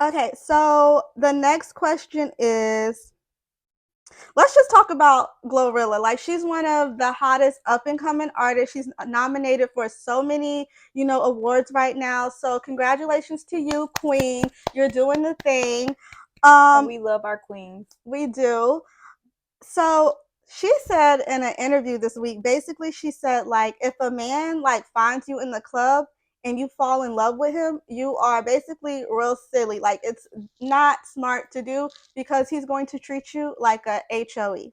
Okay, so the next question is, let's just talk about GloRilla. Like, she's one of the hottest up and coming artists. She's nominated for so many, awards right now. So congratulations to you, Queen. You're doing the thing. And Um, we love our queens. we do. So she said in an interview this week, basically she said, like, if a man like finds you in the club and you fall in love with him, you are basically real silly. Like, it's not smart to do because he's going to treat you like a HOE.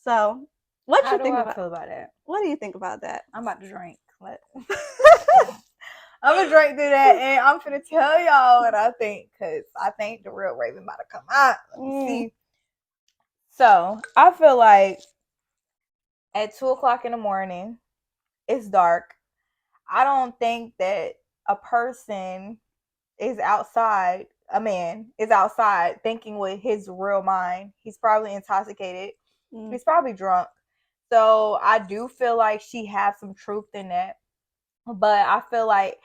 So what How you do think I about feel about it? what do you think about that? I'm about to drink. I'm gonna drink through that, and I'm gonna tell y'all what I think, cause I think the real Raven about to come out. Let me Mm. see. So I feel like at 2 o'clock in the morning, it's dark. I don't think that a person is outside. A man is outside thinking with his real mind. He's probably intoxicated. Mm. He's probably drunk. So I do feel like she has some truth in that. But I feel like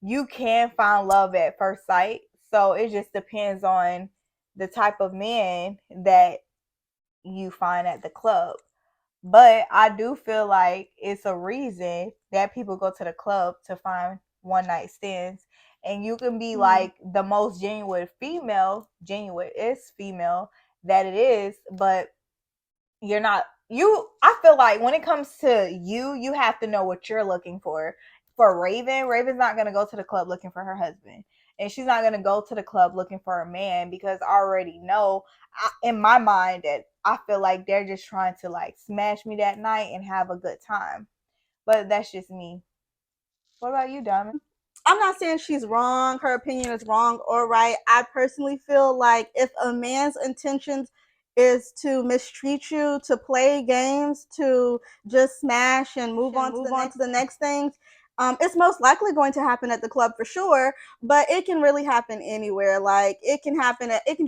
you can find love at first sight. So it just depends on the type of man that you find at the club. But I do feel like it's a reason that people go to the club to find one night stands. And you can be Mm. like the most genuine is female that it is, but you're not you I feel like when it comes to you have to know what you're looking for. For Raven's not going to go to the club looking for her husband, and she's not going to go to the club looking for a man, because I already know, in my mind, that I feel like they're just trying to like smash me that night and have a good time. But that's just me. What about you, Diamond? I'm not saying she's wrong, her opinion is wrong or right. I personally feel like if a man's intentions is to mistreat you, to play games, to just smash and move on to the next things, it's most likely going to happen at the club for sure, but it can really happen anywhere. Like, it can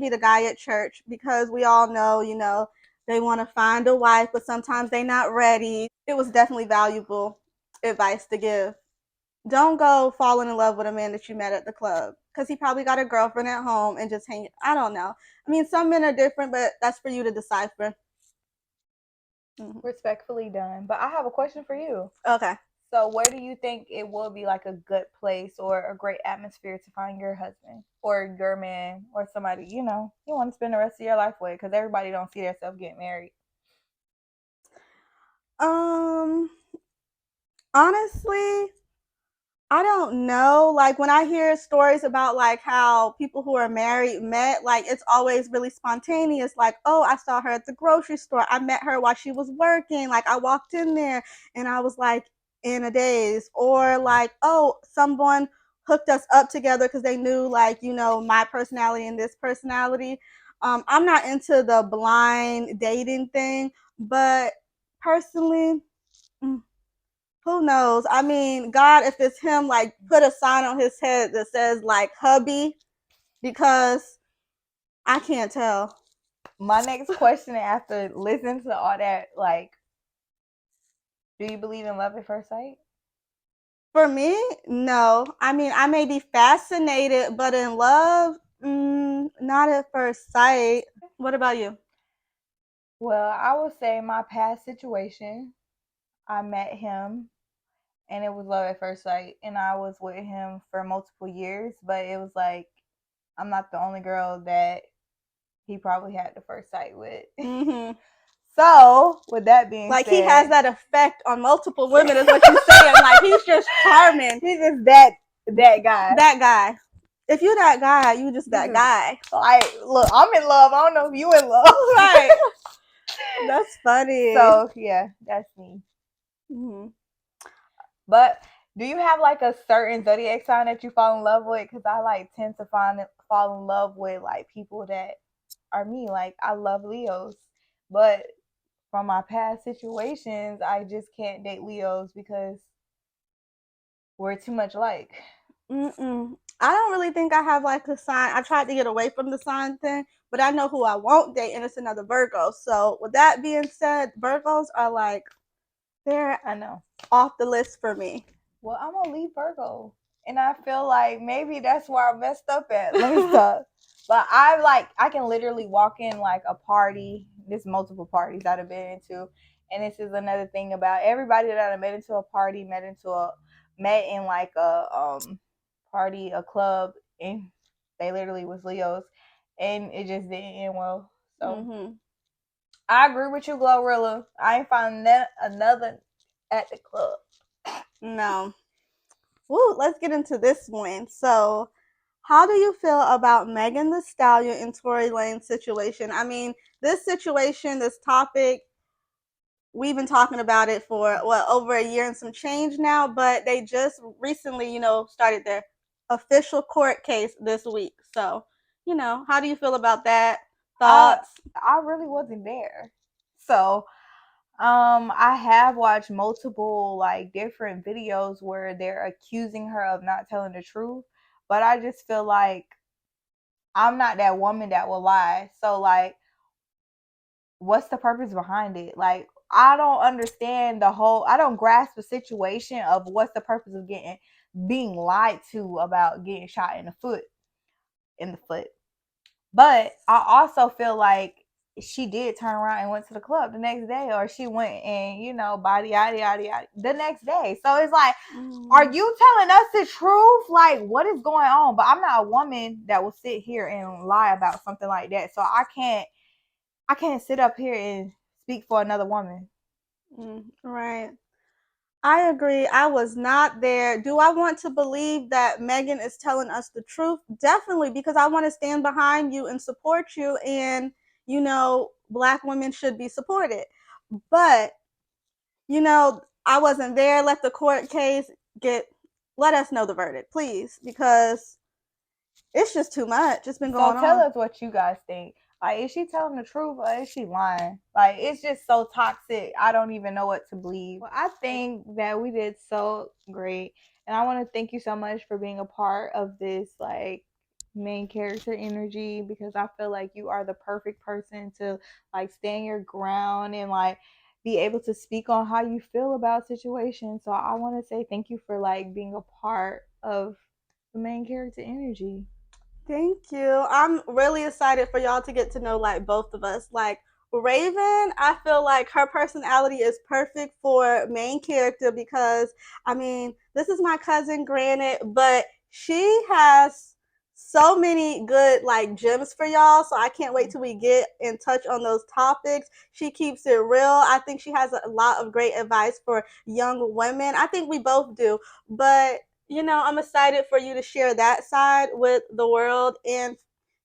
be the guy at church, because we all know, they want to find a wife, but sometimes they're not ready. It was definitely valuable advice to give. Don't go falling in love with a man that you met at the club, because he probably got a girlfriend at home and just hang. I don't know. I mean, some men are different, but that's for you to decipher. Mm-hmm. Respectfully done. But I have a question for you. Okay. So, where do you think it will be like a good place or a great atmosphere to find your husband or your man or somebody you want to spend the rest of your life with? Because everybody don't see themselves getting married. Um. Honestly, I don't know. Like, when I hear stories about like how people who are married met, like, it's always really spontaneous. Like, oh, I saw her at the grocery store. I met her while she was working. Like, I walked in there and I was like in a daze. Or like, oh, someone hooked us up together because they knew, like, my personality and this personality. I'm not into the blind dating thing, but personally, mm, who knows? I mean, God, if it's him, like, put a sign on his head that says like hubby, because I can't tell. My next question after listening to all that, like, do you believe in love at first sight? For me, no. I mean, I may be fascinated, but in love, not at first sight. What about you? Well, I would say my past situation, I met him and it was love at first sight, and I was with him for multiple years, but it was like I'm not the only girl that he probably had the first sight with. Mm-hmm. So, with that being Like, he has said, that effect on multiple women, is what you're saying. Like, he's just charming. he's just that guy. That guy. If you that guy, you just He's that just guy. like, look, I'm in love. I don't know if you in love. Right. That's funny. So yeah, that's me. Mm-hmm. But do you have like a certain zodiac sign that you fall in love with? Because I like tend to fall in love with like people that are me. Like I love Leos, but from my past situations, I just can't date Leos because we're too much alike. Mm-mm. I don't really think I have like a sign. I tried to get away from the sign thing, but I know who I won't date, and it's another Virgo. So, with that being said, Virgos are like, they're I know. off the list for me. Well, I'm gonna leave Virgo, And I feel like maybe that's where I messed up at. Let me stop. But I can literally walk in like a party. There's multiple parties I've been into. And this is another thing about everybody that I met into a party, met in like a party, a club, and they literally was Leos, and it just didn't end well. So I agree with you, GloRilla. I ain't find another at the club. No. Woo, let's get into this one. So, how do you feel about Megan Thee Stallion and Tory Lane's situation? I mean, this situation, this topic, we've been talking about it for over a year and some change now, but they just recently, started their official court case this week. So, how do you feel about that? I Thoughts? I really wasn't there. So I have watched multiple like different videos where they're accusing her of not telling the truth, but I just feel like I'm not that woman that will lie. So like what's the purpose behind it? Like I don't understand I don't grasp the situation of what's the purpose of being lied to about getting shot in the foot. But I also feel like she did turn around and went to the club the next day, or she went and, body, yada, yada, yada, the next day. So it's like, are you telling us the truth? Like, what is going on? But I'm not a woman that will sit here and lie about something like that. So I can't sit up here and speak for another woman. Right. I agree. I was not there. Do I want to believe that Megan is telling us the truth? Definitely, because I want to stand behind you and support you. And, Black women should be supported. But, I wasn't there. Let the court case let us know the verdict, please, because it's just too much. It's been So going tell on. us what you guys think. Like, is she telling the truth or is she lying? Like, it's just so toxic. I don't even know what to believe. Well, I think that we did so great. And I want to thank you so much for being a part of this, like, main character energy, because I feel like you are the perfect person to, like, stand your ground and, like, be able to speak on how you feel about situations. So I want to say thank you for, like, being a part of the main character energy. Thank you. I'm really excited for y'all to get to know like both of us. Like Raven, I feel like her personality is perfect for main character because I mean, this is my cousin granted, but she has so many good like gems for y'all, so I can't wait till we get in touch on those topics. She keeps it real. I think she has a lot of great advice for young women. I think we both do. But I'm excited for you to share that side with the world. And,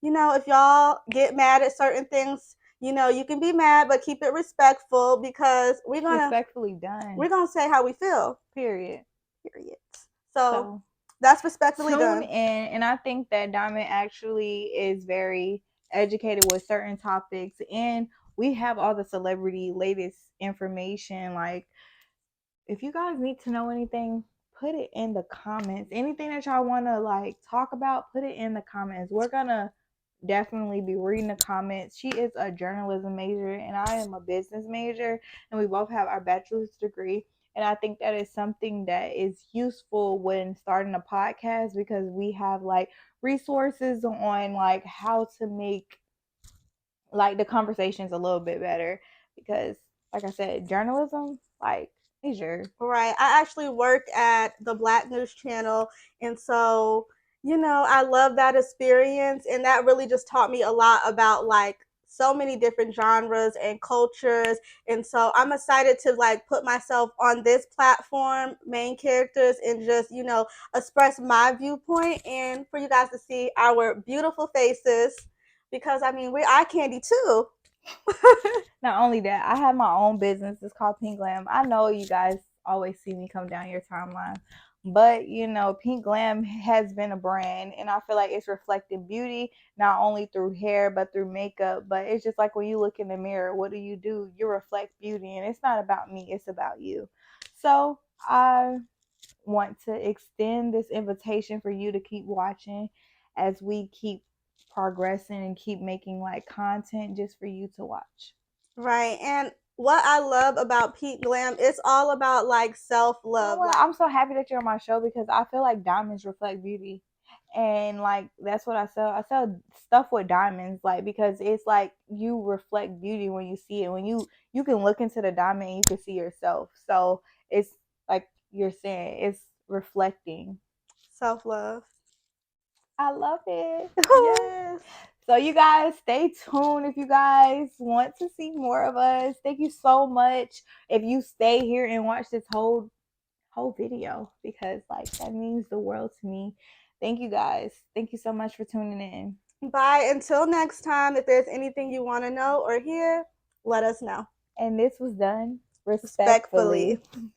if y'all get mad at certain things, you can be mad, but keep it respectful because Respectfully done. we're gonna say how we feel. Period. Period. So that's respectfully Tune done. in, and I think that Diamond actually is very educated with certain topics, and we have all the celebrity latest information. Like, if you guys need to know anything, put it in the comments. Anything that y'all want to like talk about, put it in the comments. We're gonna definitely be reading the comments. She is a journalism major and I am a business major, and we both have our bachelor's degree. And I think that is something that is useful when starting a podcast, because we have like resources on like how to make like the conversations a little bit better, because like I said, journalism like major. Right. I actually work at the Black News Channel. And so, I love that experience. And that really just taught me a lot about like so many different genres and cultures. And so I'm excited to like put myself on this platform, main characters, and just, express my viewpoint and for you guys to see our beautiful faces because I mean, we're eye candy too. Not only that, I have my own business. It's called Pink Glam. I know you guys always see me come down your timeline, but Pink Glam has been a brand, and I feel like it's reflecting beauty not only through hair but through makeup. But it's just like when you look in the mirror, what do? You reflect beauty, and it's not about me; it's about you. So I want to extend this invitation for you to keep watching as we keep progressing and keep making like content just for you to watch. Right. And what I love about Peak Glam, it's all about like self-love. You know what? Like, I'm so happy that you're on my show because I feel like diamonds reflect beauty. And like that's what I sell. I sell stuff with diamonds, like because it's like you reflect beauty when you see it. When you can look into the diamond and you can see yourself. So it's like you're saying, it's reflecting. self-love. I love it. Yes. So you guys stay tuned if you guys want to see more of us. Thank you so much if you stay here and watch this whole video because like that means the world to me. Thank you guys. Thank you so much for tuning in. Bye. Until next time, if there's anything you want to know or hear, let us know. And this was done Respectfully. respectfully.